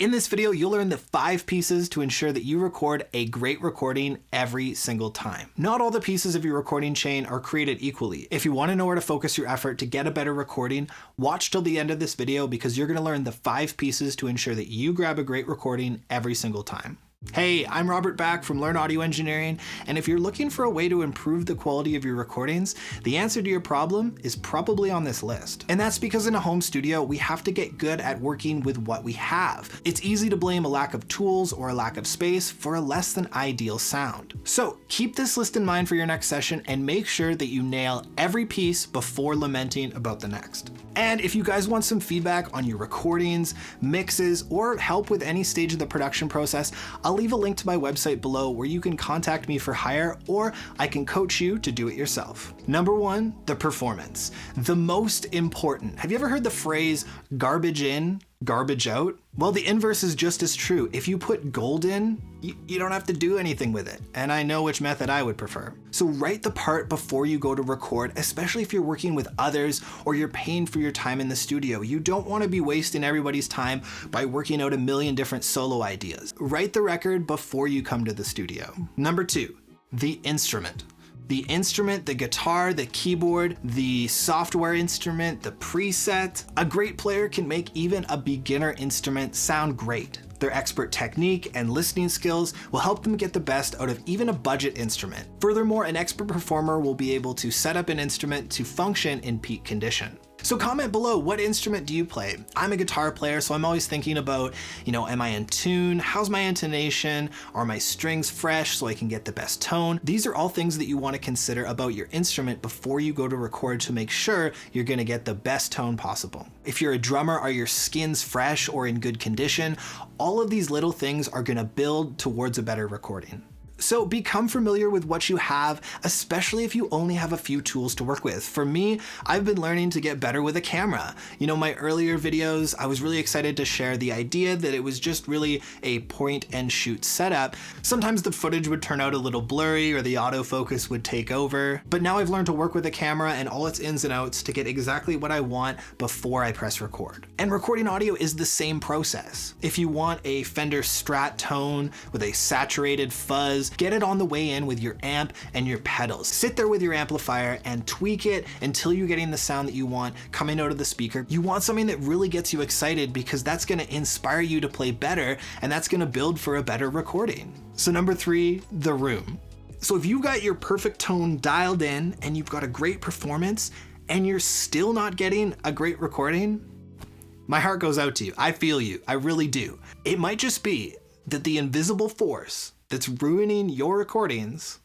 In this video, you'll learn the 5 pieces to ensure that you record a great recording every single time. Not all the pieces of your recording chain are created equally. If you want to know where to focus your effort to get a better recording, watch till the end of this video because you're going to learn the 5 pieces to ensure that you grab a great recording every single time. Hey, I'm Robert Back from Learn Audio Engineering, and if you're looking for a way to improve the quality of your recordings, the answer to your problem is probably on this list. And that's because in a home studio, we have to get good at working with what we have. It's easy to blame a lack of tools or a lack of space for a less than ideal sound. So keep this list in mind for your next session and make sure that you nail every piece before lamenting about the next. And if you guys want some feedback on your recordings, mixes, or help with any stage of the production process, I'll leave a link to my website below where you can contact me for hire, or I can coach you to do it yourself. Number 1, the performance. The most important. Have you ever heard the phrase garbage in, garbage out? Well, the inverse is just as true. If you put gold in, you don't have to do anything with it. And I know which method I would prefer. So write the part before you go to record, especially if you're working with others or you're paying for your time in the studio. You don't want to be wasting everybody's time by working out a million different solo ideas. Write the record before you come to the studio. Number 2, the instrument. The instrument, the guitar, the keyboard, the software instrument, the preset. A great player can make even a beginner instrument sound great. Their expert technique and listening skills will help them get the best out of even a budget instrument. Furthermore, an expert performer will be able to set up an instrument to function in peak condition. So comment below, what instrument do you play? I'm a guitar player, so I'm always thinking about, am I in tune? How's my intonation? Are my strings fresh so I can get the best tone? These are all things that you want to consider about your instrument before you go to record to make sure you're going to get the best tone possible. If you're a drummer, are your skins fresh or in good condition? All of these little things are going to build towards a better recording. So become familiar with what you have, especially if you only have a few tools to work with. For me, I've been learning to get better with a camera. My earlier videos, I was really excited to share the idea that it was just really a point and shoot setup. Sometimes the footage would turn out a little blurry or the autofocus would take over, but now I've learned to work with a camera and all its ins and outs to get exactly what I want before I press record. And recording audio is the same process. If you want a Fender Strat tone with a saturated fuzz, get it on the way in with your amp and your pedals. Sit there with your amplifier and tweak it until you're getting the sound that you want coming out of the speaker. You want something that really gets you excited because that's going to inspire you to play better, and that's going to build for a better recording. So number 3, the room. So if you got your perfect tone dialed in and you've got a great performance and you're still not getting a great recording, my heart goes out to you. I feel you. I really do. It might just be that the invisible force that's ruining your recordings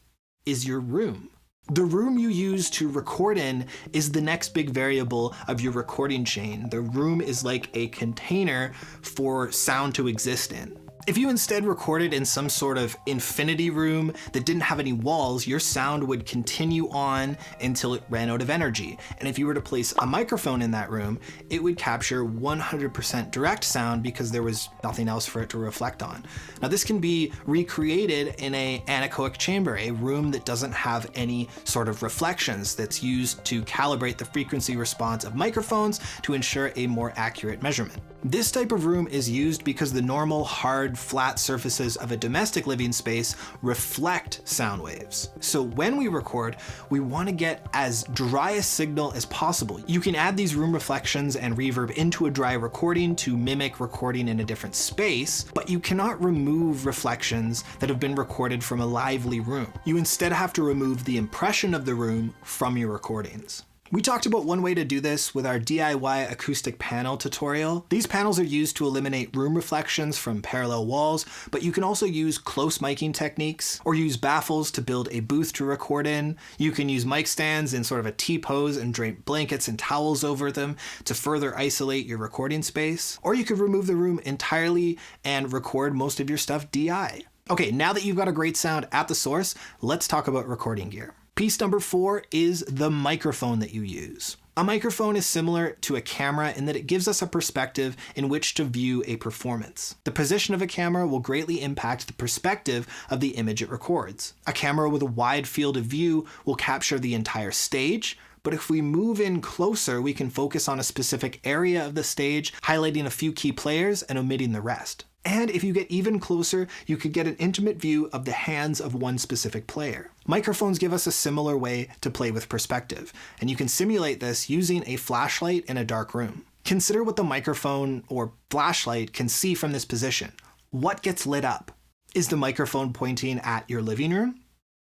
is your room. The room you use to record in is the next big variable of your recording chain. The room is like a container for sound to exist in. If you instead recorded in some sort of infinity room that didn't have any walls, your sound would continue on until it ran out of energy. And if you were to place a microphone in that room, it would capture 100% direct sound because there was nothing else for it to reflect on. Now this can be recreated in an anechoic chamber, a room that doesn't have any sort of reflections, that's used to calibrate the frequency response of microphones to ensure a more accurate measurement. This type of room is used because the normal, hard, flat surfaces of a domestic living space reflect sound waves. So when we record, we want to get as dry a signal as possible. You can add these room reflections and reverb into a dry recording to mimic recording in a different space, but you cannot remove reflections that have been recorded from a lively room. You instead have to remove the impression of the room from your recordings. We talked about one way to do this with our DIY acoustic panel tutorial. These panels are used to eliminate room reflections from parallel walls, but you can also use close miking techniques or use baffles to build a booth to record in. You can use mic stands in sort of a T-pose and drape blankets and towels over them to further isolate your recording space. Or you could remove the room entirely and record most of your stuff DI. Okay, now that you've got a great sound at the source, let's talk about recording gear. Piece number 4 is the microphone that you use. A microphone is similar to a camera in that it gives us a perspective in which to view a performance. The position of a camera will greatly impact the perspective of the image it records. A camera with a wide field of view will capture the entire stage, but if we move in closer, we can focus on a specific area of the stage, highlighting a few key players and omitting the rest. And if you get even closer, you could get an intimate view of the hands of one specific player. Microphones give us a similar way to play with perspective, and you can simulate this using a flashlight in a dark room. Consider what the microphone or flashlight can see from this position. What gets lit up? Is the microphone pointing at your living room?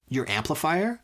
Your amplifier?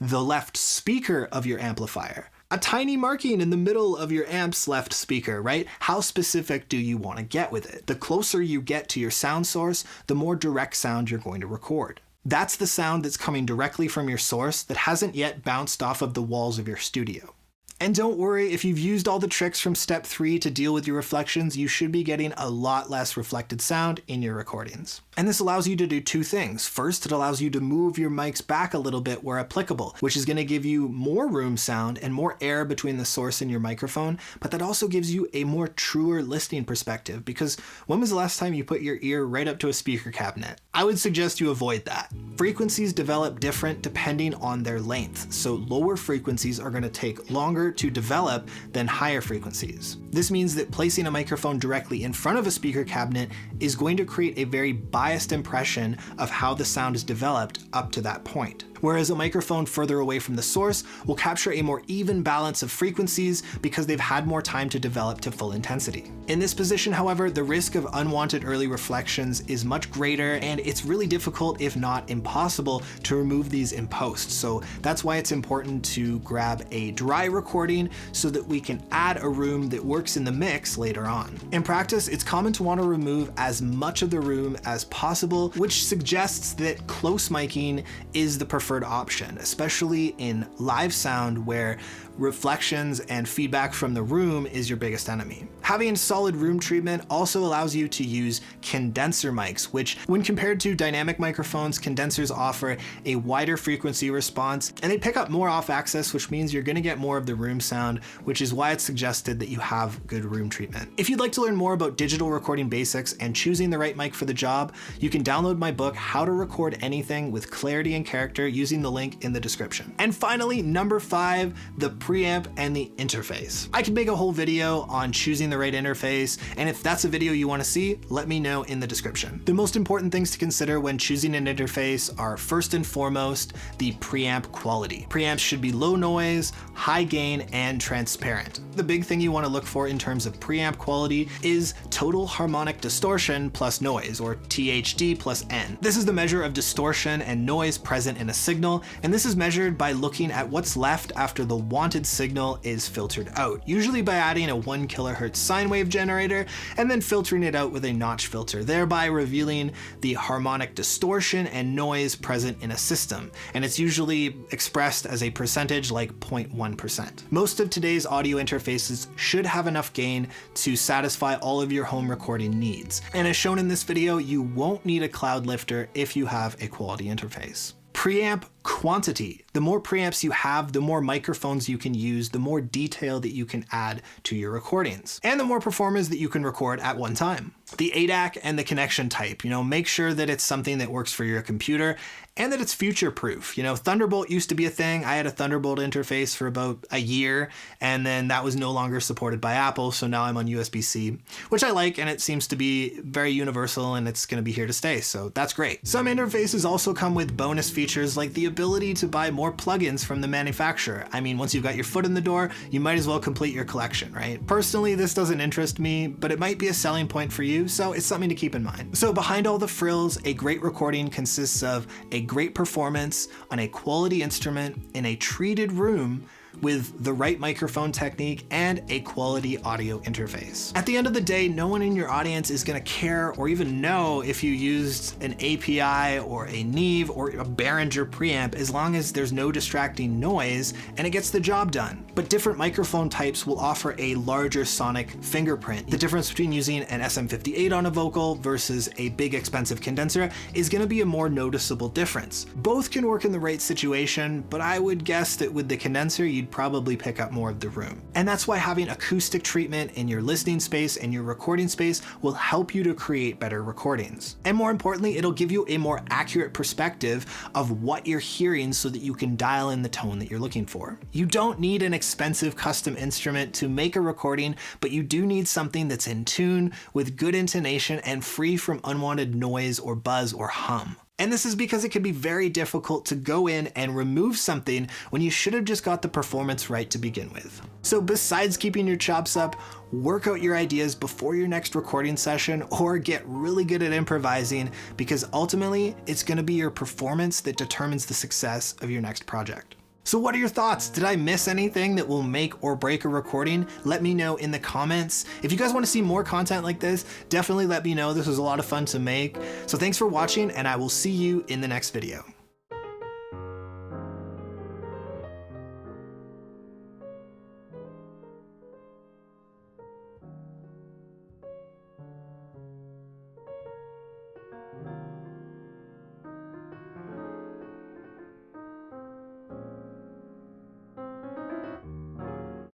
The left speaker of your amplifier? A tiny marking in the middle of your amp's left speaker, right? How specific do you want to get with it? The closer you get to your sound source, the more direct sound you're going to record. That's the sound that's coming directly from your source that hasn't yet bounced off of the walls of your studio. And don't worry, if you've used all the tricks from step 3 to deal with your reflections, you should be getting a lot less reflected sound in your recordings. And this allows you to do two things. First, it allows you to move your mics back a little bit where applicable, which is going to give you more room sound and more air between the source and your microphone, but that also gives you a more truer listening perspective, because when was the last time you put your ear right up to a speaker cabinet? I would suggest you avoid that. Frequencies develop different depending on their length, so lower frequencies are going to take longer to develop than higher frequencies. This means that placing a microphone directly in front of a speaker cabinet is going to create a very biased impression of how the sound is developed up to that point. Whereas a microphone further away from the source will capture a more even balance of frequencies because they've had more time to develop to full intensity. In this position, however, the risk of unwanted early reflections is much greater, and it's really difficult, if not impossible, to remove these in post. So that's why it's important to grab a dry recording so that we can add a room that works in the mix later on. In practice, it's common to want to remove as much of the room as possible, which suggests that close miking is the preferred option, especially in live sound where reflections and feedback from the room is your biggest enemy. Having solid room treatment also allows you to use condenser mics, which when compared to dynamic microphones, condensers offer a wider frequency response and they pick up more off axis, which means you're going to get more of the room sound, which is why it's suggested that you have good room treatment. If you'd like to learn more about digital recording basics and choosing the right mic for the job, you can download my book, How to Record Anything with Clarity and Character, using the link in the description. And finally, number 5, the preamp and the interface. I could make a whole video on choosing the right interface, and if that's a video you want to see, let me know in the description. The most important things to consider when choosing an interface are first and foremost the preamp quality. Preamps should be low noise, high gain, and transparent. The big thing you want to look for in terms of preamp quality is total harmonic distortion plus noise, or thd plus n. This is the measure of distortion and noise present in a signal, and this is measured by looking at what's left after the wanted signal is filtered out, usually by adding a 1 kHz sine wave generator and then filtering it out with a notch filter, thereby revealing the harmonic distortion and noise present in a system, and it's usually expressed as a percentage like 0.1%. Most of today's audio interfaces should have enough gain to satisfy all of your home recording needs, and as shown in this video, you won't need a cloud lifter if you have a quality interface. Preamp quantity. The more preamps you have, the more microphones you can use, the more detail that you can add to your recordings, and the more performance that you can record at one time. The ADAC and the connection type, make sure that it's something that works for your computer and that it's future-proof. Thunderbolt used to be a thing. I had a Thunderbolt interface for about a year, and then that was no longer supported by Apple, so now I'm on USB-C, which I like, and it seems to be very universal, and it's going to be here to stay, so that's great. Some interfaces also come with bonus features like the ability to buy more plugins from the manufacturer. I mean, once you've got your foot in the door, you might as well complete your collection, right? Personally, this doesn't interest me, but it might be a selling point for you, so it's something to keep in mind. So behind all the frills, a great recording consists of a great performance on a quality instrument in a treated room with the right microphone technique and a quality audio interface. At the end of the day, no one in your audience is going to care or even know if you used an API or a Neve or a Behringer preamp, as long as there's no distracting noise and it gets the job done. But different microphone types will offer a larger sonic fingerprint. The difference between using an SM58 on a vocal versus a big expensive condenser is going to be a more noticeable difference. Both can work in the right situation, but I would guess that with the condenser, you'd probably pick up more of the room. And that's why having acoustic treatment in your listening space and your recording space will help you to create better recordings. And more importantly, it'll give you a more accurate perspective of what you're hearing so that you can dial in the tone that you're looking for. You don't need an expensive custom instrument to make a recording, but you do need something that's in tune with good intonation and free from unwanted noise or buzz or hum. And this is because it can be very difficult to go in and remove something when you should have just got the performance right to begin with. So besides keeping your chops up, work out your ideas before your next recording session or get really good at improvising, because ultimately it's going to be your performance that determines the success of your next project. So what are your thoughts? Did I miss anything that will make or break a recording? Let me know in the comments. If you guys want to see more content like this, definitely let me know. This was a lot of fun to make. So thanks for watching, and I will see you in the next video.